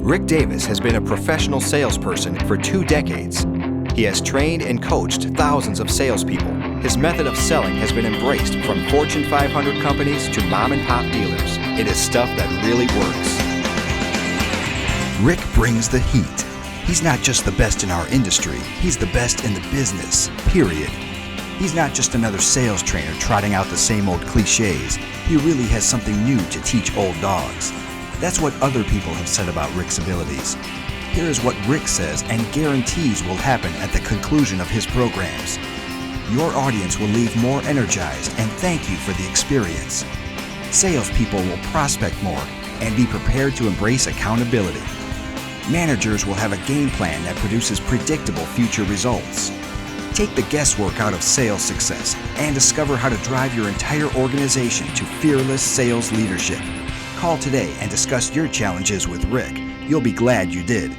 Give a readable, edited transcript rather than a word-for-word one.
Rick Davis has been a professional salesperson for 2 decades. He has trained and coached thousands of salespeople. His method of selling has been embraced from Fortune 500 companies to mom-and-pop dealers. It is stuff that really works. Rick brings the heat. He's not just the best in our industry, he's the best in the business, period. He's not just another sales trainer trotting out the same old cliches. He really has something new to teach old dogs. That's what other people have said about Rick's abilities. Here is what Rick says and guarantees will happen at the conclusion of his programs. Your audience will leave more energized and thank you for the experience. Salespeople will prospect more and be prepared to embrace accountability. Managers will have a game plan that produces predictable future results. Take the guesswork out of sales success and discover how to drive your entire organization to fearless sales leadership. Call today and discuss your challenges with Rick. You'll be glad you did.